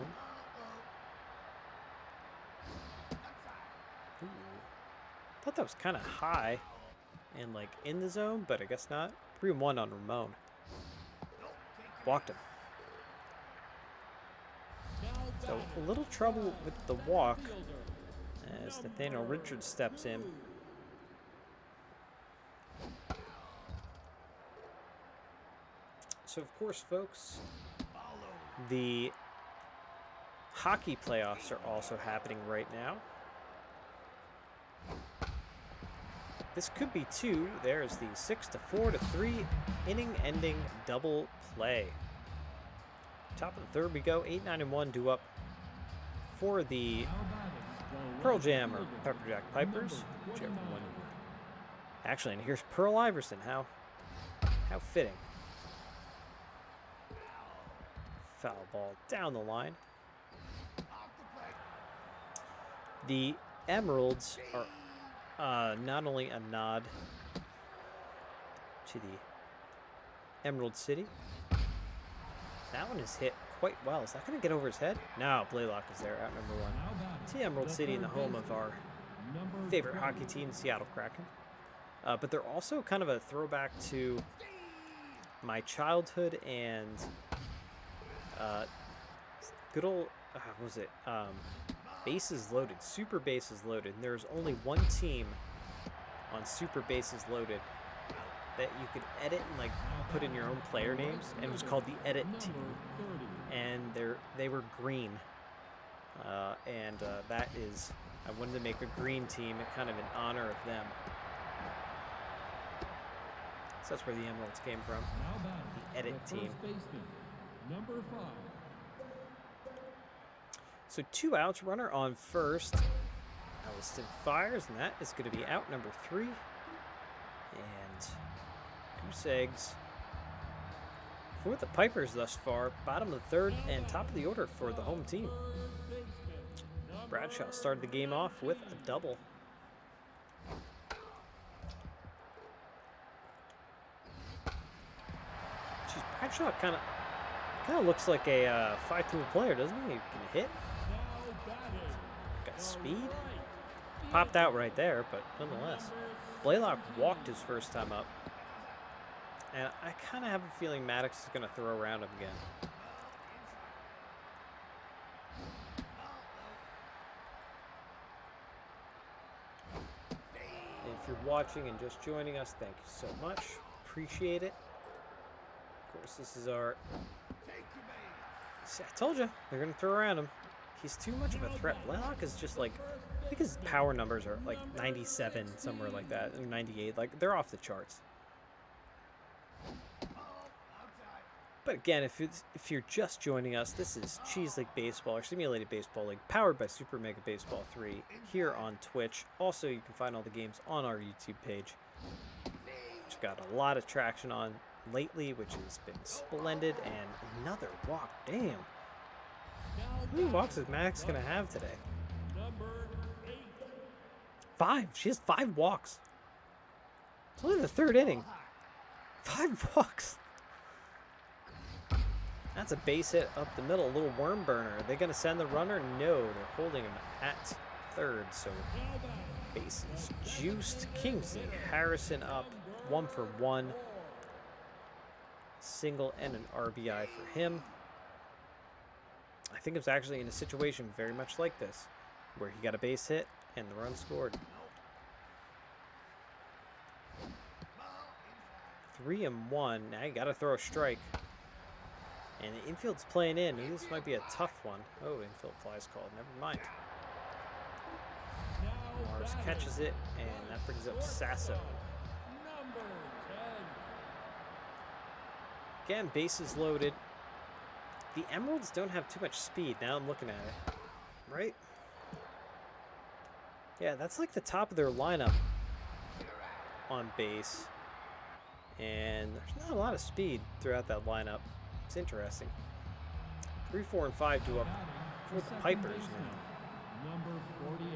Ooh. Thought that was kind of high and like in the zone, but I guess not. 3-1 on Ramon. Walked him. So a little trouble with the walk as Nathaniel Richards steps in. So of course, folks, the hockey playoffs are also happening right now. This could be two. There's the 6-4 to 3 inning-ending double play. Top of the third we go. 8-9-1 due up for the Pearl Jam or Pepperjack Pipers, whichever one. Actually, and here's Pearl Iverson. How fitting. Foul ball down the line. The Emeralds are not only a nod to the Emerald City. That one is hit quite well. Is that going to get over his head? No, Blaylock is there, out number one. To Emerald City, the home of our favorite hockey team, Seattle Kraken. But they're also kind of a throwback to my childhood and good old, what was it? Bases Loaded, Super Bases Loaded. And there's only one team on Super Bases Loaded that you could edit and like put in your own player names, and it was called the Edit Team. And they were green, that is, I wanted to make a green team, kind of in honor of them. So that's where the Emeralds came from, the Edit Team. Number 5. So 2 outs, runner on first. Alliston fires, and that is going to be out number 3. And goose eggs for the Pipers thus far. Bottom of the third and top of the order for the home team. Bradshaw started the game off with a double. Geez, Bradshaw kind of looks like a 5-tool player, doesn't he? He can hit. Got speed. Popped out right there, but nonetheless. Blaylock walked his first time up. And I kind of have a feeling Maddox is going to throw around him again. And if you're watching and just joining us, thank you so much. Appreciate it. Of course, this is our... See, I told you, they're going to throw around him. He's too much of a threat. Blaylock is just like... I think his power numbers are like 97, somewhere like that, or 98. Like, they're off the charts. But again, if you're just joining us, this is Cheese League Baseball, or Simulated Baseball League, powered by Super Mega Baseball 3 here on Twitch. Also, you can find all the games on our YouTube page, which got a lot of traction on lately, which has been splendid. And another walk. Damn. How many walks is Max going to have today? 5. She has 5 walks. It's only the third inning. 5 walks. That's a base hit up the middle, a little worm burner. Are they going to send the runner? No, they're holding him at third. So bases juiced. Kingsley Harrison up 1 for 1. Single and an RBI for him. I think it's actually in a situation very much like this, where he got a base hit and the run scored. 3-1. Now you got to throw a strike. And the infield's playing in. This might be a tough one. Oh, infield fly's called. Never mind. Mars catches it, and that brings up Sasso. Again, bases loaded. The Emeralds don't have too much speed. Now I'm looking at it. Right? Yeah, that's like the top of their lineup on base. And there's not a lot of speed throughout that lineup. It's interesting. 3, 4, and 5 do up for the Second Pipers baseman, now. number 48.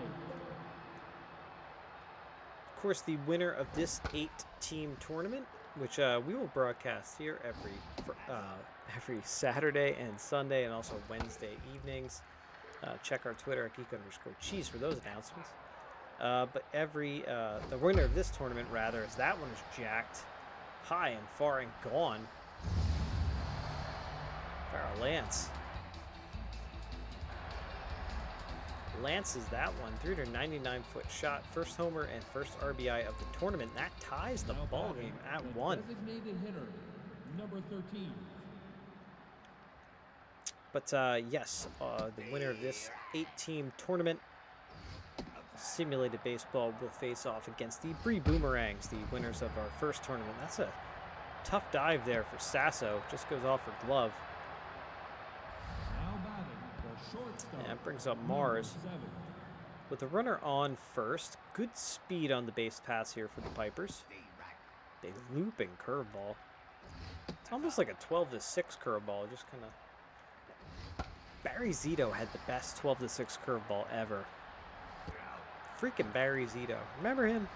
Of course, the winner of this 8-team tournament, which we will broadcast here every Saturday and Sunday, and also Wednesday evenings. Check our Twitter at geek_cheese for those announcements. But the winner of this tournament, rather, is that one is jacked high and far and gone. Farrell Lance. Lance is that one. 399-foot shot. First homer and first RBI of the tournament. That ties the ball game at 1. Designated hitter, number 13. But yes, the winner of this 8-team tournament, simulated baseball, will face off against the Brie Boomerangs, the winners of our first tournament. That's a tough dive there for Sasso. Just goes off her glove. Now batting, the shortstop, And that brings up Mars. number 7. With the runner on first, good speed on the base pass here for the Pipers. A looping curveball. It's almost like a 12-6 curveball, just kind of... Barry Zito had the best 12-6 curveball ever. Freaking Barry Zito. Remember him?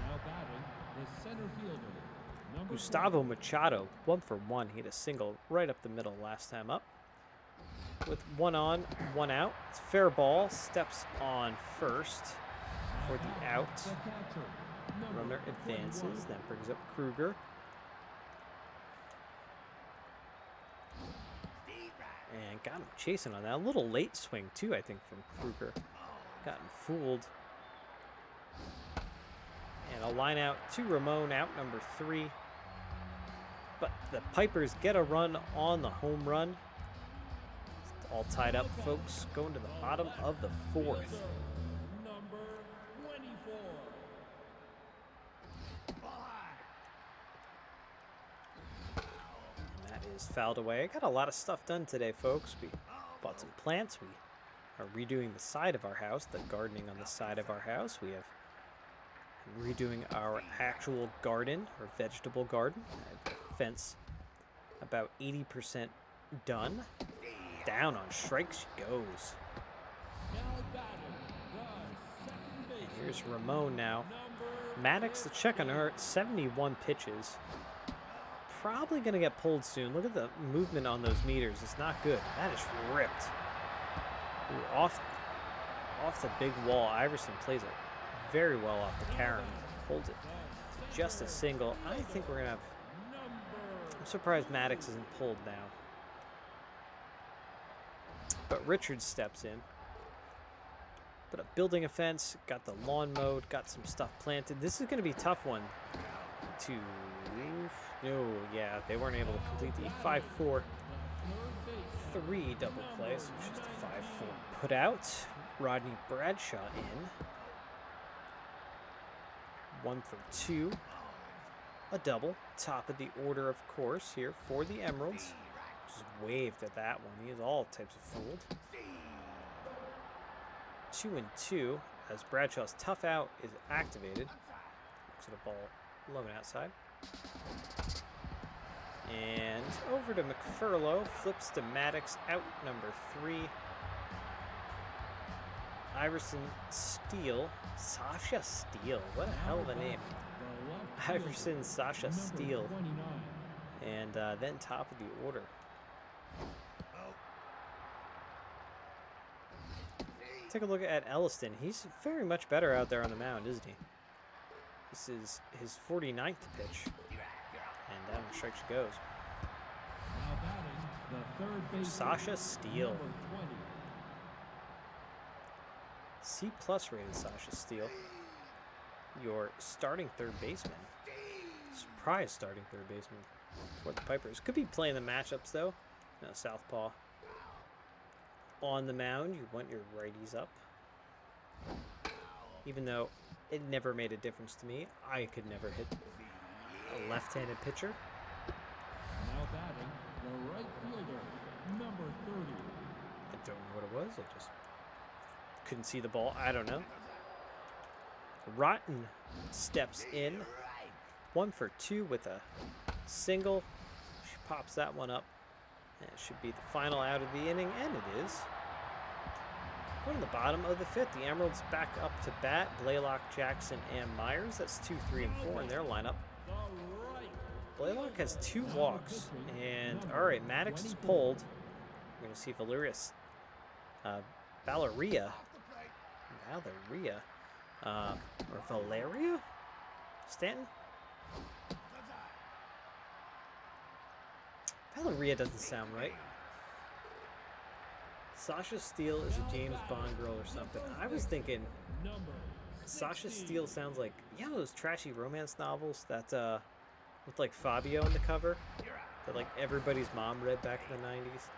Now batting, the center fielder, number Gustavo Machado, 1 for 1. He had a single right up the middle last time up. With 1 on, 1 out. It's fair ball. Steps on first for the out. The catcher, number Runner 21. advances. Then brings up Kruger. And got him chasing on that. A little late swing, too, I think, from Kruger. Gotten fooled. And a line out to Ramon, out number 3. But the Pipers get a run on the home run. It's all tied up, folks. Going to the bottom of the 4th. Number 24. And that is fouled away. I got a lot of stuff done today, folks. We bought some plants. We are redoing the side of our house, the gardening on the side of our house. We have redoing our actual garden, or vegetable garden. Fence about 80% done. Down on strike she goes. Now batting, the second baseman, And here's Ramon now. number Maddox, the check on her, 71 pitches. Probably going to get pulled soon. Look at the movement on those meters. It's not good. That is ripped. Ooh, off the big wall. Iverson plays it very well off the Karen. Holds it to just a single. I think we're going to have... I'm surprised Maddox isn't pulled now. But Richards steps in. But building a fence, got the lawn mowed, got some stuff planted. This is going to be a tough one to... No, yeah, they weren't able to complete the 5-4-3 double play, so it's just a 5-4 put out. Rodney Bradshaw in. 1 for 2. A double. Top of the order, of course, here for the Emeralds. Just waved at that one. He is all types of fooled. 2-2 as Bradshaw's tough out is activated. Looks at a ball low and outside. And over to McFurlow. Flips to Maddox, out number 3. Iverson Steele. Sasha Steele. What a hell of a name. Iverson Sasha Steele. And then top of the order. Take a look at Elliston. He's very much better out there on the mound, isn't he? This is his 49th pitch. And down the strike she goes. Now batting, the third baseman, Sasha Steele. number 20. C+ rated Sasha Steele. Your starting third baseman. Surprise starting third baseman for the Pipers. Could be playing the matchups though. No, southpaw. On the mound, you want your righties up. Even though it never made a difference to me. I could never hit a left-handed pitcher. Now batting, the right fielder, number 30. I don't know what it was. I just couldn't see the ball. I don't know. Rotten steps in. 1 for 2 with a single. She pops that one up. And it should be the final out of the inning, and it is. Going to the bottom of the 5th, the Emeralds back up to bat. Blaylock, Jackson, and Myers. That's 2, 3, and 4 in their lineup. Blaylock has 2 walks, and all right, Maddox is pulled. We're going to see Valeria, or Valeria Stanton. Valeria doesn't sound right. Sasha Steele is a James Bond girl or something. I was thinking Sasha Steele sounds like, you know, those trashy romance novels that with like Fabio on the cover that like everybody's mom read back in the 90s.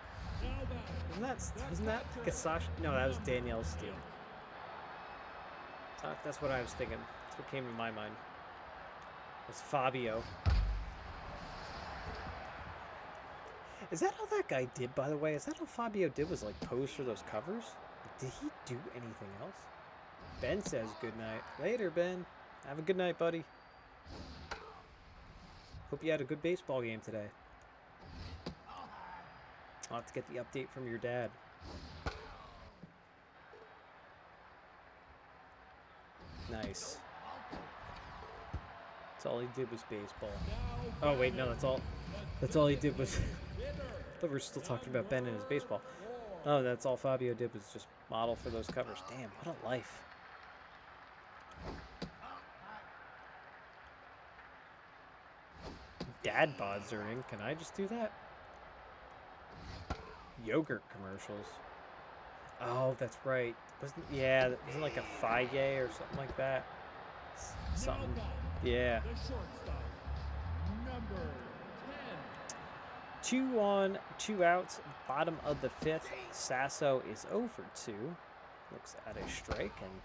Wasn't that like a Sasha? No, that was Danielle Steele. That's what I was thinking. That's what came to my mind. It was Fabio. Is that all that guy did, by the way? Is that all Fabio did, was like pose for those covers? Did he do anything else? Ben says good night. Later, Ben. Have a good night, buddy. Hope you had a good baseball game today. I'll have to get the update from your dad. Nice. That's all he did was baseball. Oh wait, no, that's all he did was I thought we were still talking about Ben and his baseball. Oh, that's all Fabio did was just model for those covers. Damn, what a life. Dad bods are in. Can I just do that? Yogurt commercials. Oh, that's right. Wasn't like a Faye or something like that? Something. Yeah. 2 on, 2 outs, bottom of the 5th. Sasso is 0 for 2. Looks at a strike and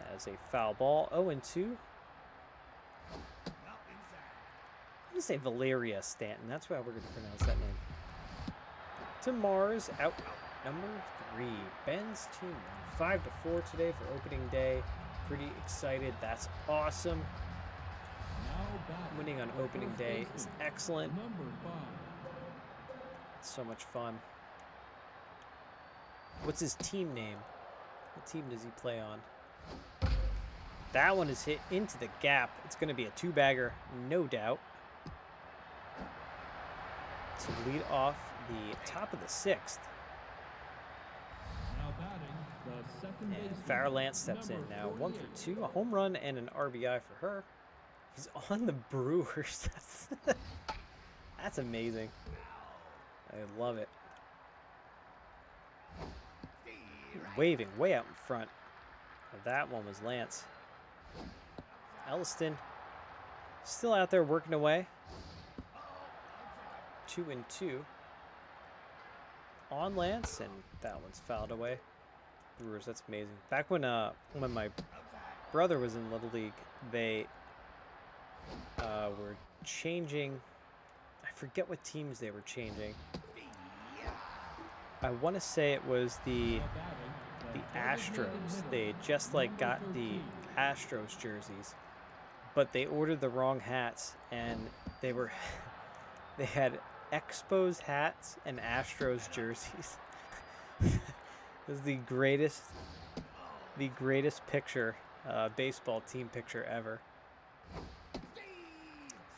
has a foul ball. 0 and 2. I'm going to say Valeria Stanton. That's how we're going to pronounce that name. To Mars, out number 3. Ben's team won 5-4 today for opening day. Pretty excited. That's awesome. Winning on opening day is excellent. It's so much fun. What's his team name? What team does he play on? That one is hit into the gap. It's going to be a 2-bagger, no doubt. To lead off the top of the 6th. And Farrah Lance steps in now. 1 for 2, a home run and an RBI for her. He's on the Brewers. That's amazing. I love it. Waving way out in front. That one was Lance. Elliston still out there working away. 2 and 2 on Lance, and that one's fouled away. Brewers, that's amazing. Back when my brother was in Little League, they were changing. I forget what teams they were changing. I want to say it was the Astros. They just like got the Astros jerseys, but they ordered the wrong hats, and they had Expos hats and Astros jerseys. It was the greatest picture, baseball team picture ever.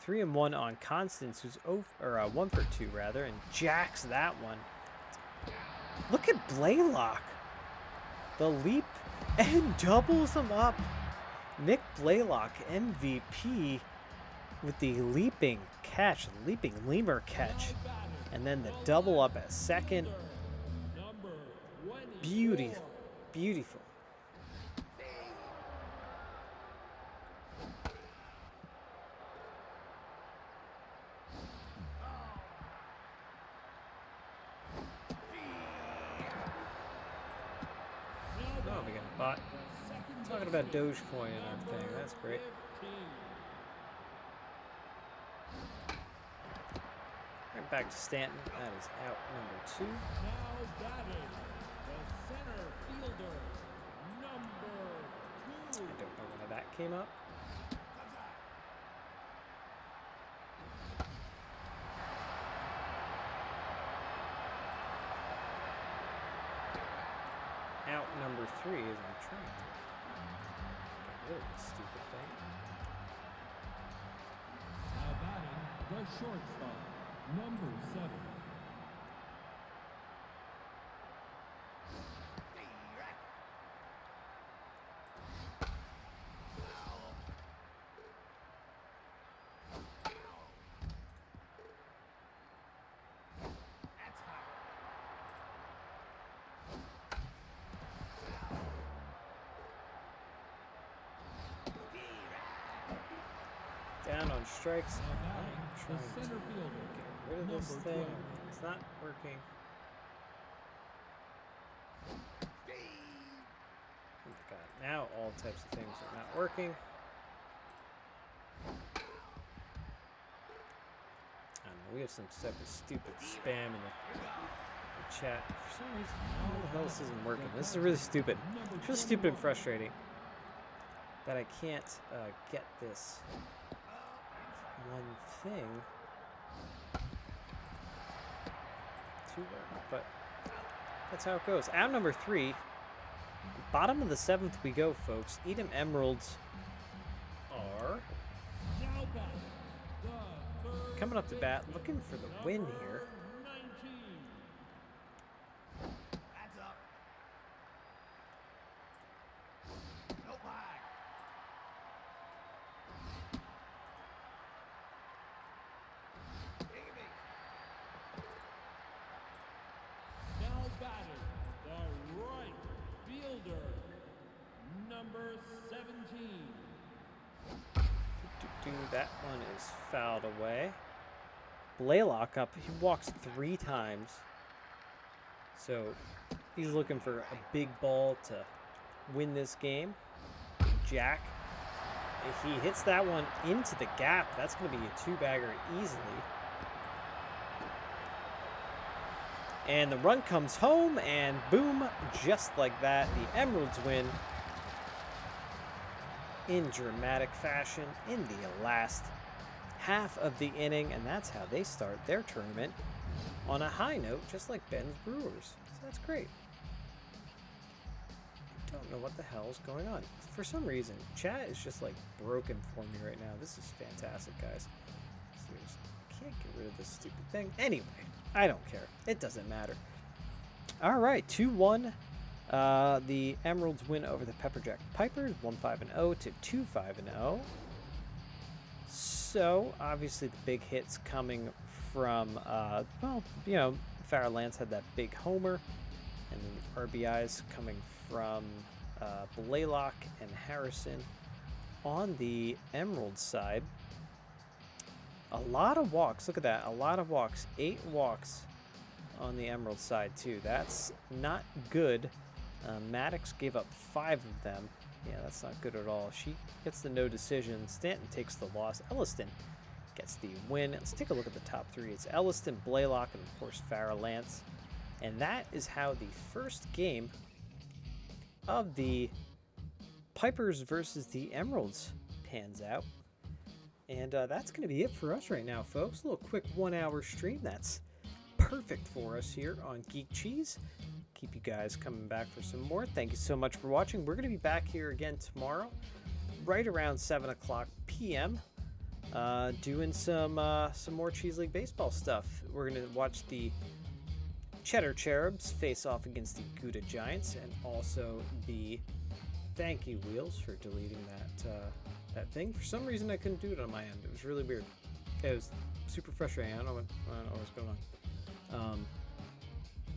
3 and 1 on Constance, who's 1 for 2 rather, and jacks that one. Look at Blaylock. The leap and doubles him up. Nick Blaylock, MVP, with the leaping lemur catch, and then the double up at second. Beautiful, beautiful. Oh, we got a bot. Talking about Dogecoin and our thing. That's great. Right back to Stanton. That is out number 2. Now batting, the center fielder, number 2. I don't know why that came up. out number 3 as I'm trying to get rid of this stupid thing. Now batting, the shortstop, number 7. Down on strikes. Now batting, I'm the trying to center fielder, get rid of this number thing. 12. It's not working. Oh my god, now all types of things are not working. I don't know, we have some type of stupid spam in the chat. For some reason, how the hell this isn't working? This is really stupid. It's really stupid and frustrating that I can't get this one thing to work, but that's how it goes. Out number 3, bottom of the 7th we go, folks. Edom Emeralds are Now batting, the third coming up to bat, looking for the win here. number 19. That's up. No bag. Now batting, the right fielder, number 17. That one is fouled away. Blaylock up. He walks 3 times. So he's looking for a big ball to win this game. Jack. If he hits that one into the gap, that's going to be a 2-bagger easily. And the run comes home, and boom, just like that, the Emeralds win in dramatic fashion in the last half of the inning, and that's how they start their tournament on a high note, just like Ben's Brewers. So that's great. I don't know what the hell is going on. For some reason, chat is just like broken for me right now. This is fantastic, guys. Seriously, can't get rid of this stupid thing. Anyway, I don't care. It doesn't matter. All right, 2-1. The Emeralds win over the Pepperjack Pipers, 1-5-0 to 2-5-0. So, obviously, the big hits coming from, well, you know, Farrah Lance had that big homer, and then the RBIs coming from Blaylock and Harrison. On the Emerald side, a lot of walks. Look at that, a lot of walks. 8 walks on the Emerald side, too. That's not good. Maddox gave up 5 of them. Yeah, that's not good at all. She gets the no decision. Stanton takes the loss. Elliston gets the win. Let's take a look at the top 3. It's Elliston, Blaylock, and of course Farrah Lance. And that is how the first game of the Pipers versus the Emeralds pans out. And that's going to be it for us right now, folks. A little quick 1-hour stream. That's perfect for us here on Geek Cheese. Keep you guys coming back for some more. Thank you so much for watching. We're going to be back here again tomorrow, right around 7 o'clock p.m., doing some more Cheese League baseball stuff. We're going to watch the Cheddar Cherubs face off against the Gouda Giants, and also the Thank You Wheels for deleting that thing. For some reason, I couldn't do it on my end. It was really weird. It was super frustrating. I don't know what's going on.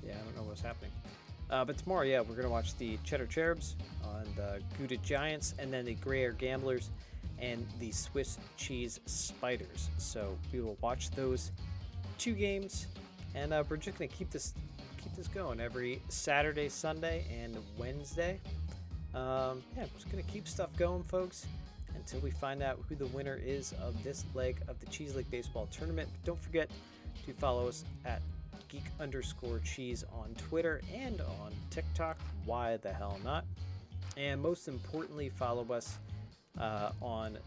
Yeah, I don't know what's happening. But tomorrow, yeah, we're going to watch the Cheddar Cherubs on the Gouda Giants, and then the Grey Air Gamblers and the Swiss Cheese Spiders. So we will watch those 2 games, and we're just going to keep this going every Saturday, Sunday, and Wednesday. Yeah, we're just going to keep stuff going, folks, until we find out who the winner is of this leg of the Cheese League Baseball Tournament. But don't forget to follow us at Geek_Cheese on Twitter and on TikTok. Why the hell not? And most importantly, follow us on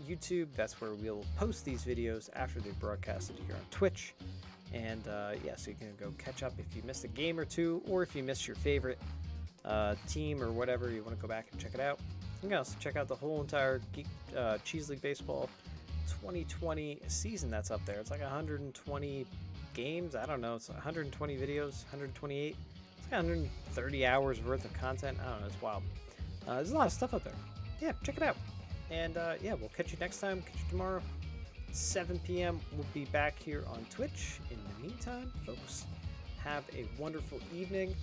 YouTube. That's where we'll post these videos after they're broadcasted here on Twitch. And yeah, so you can go catch up if you missed a game or two, or if you missed your favorite team or whatever, you want to go back and check it out. You can also check out the whole entire Geek Cheese League Baseball 2020 season that's up there. It's like 120 games. I don't know. It's 120 videos, 128. It's like 130 hours worth of content. I don't know. It's wild. There's a lot of stuff up there. Yeah, check it out. And yeah, we'll catch you next time. Catch you tomorrow. 7 p.m. We'll be back here on Twitch. In the meantime, folks, have a wonderful evening.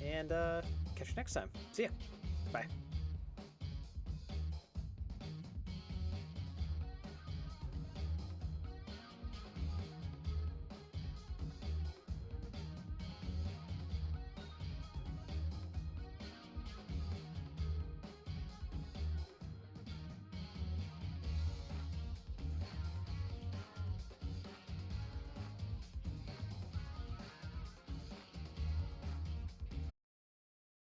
And catch you next time. See ya. Bye.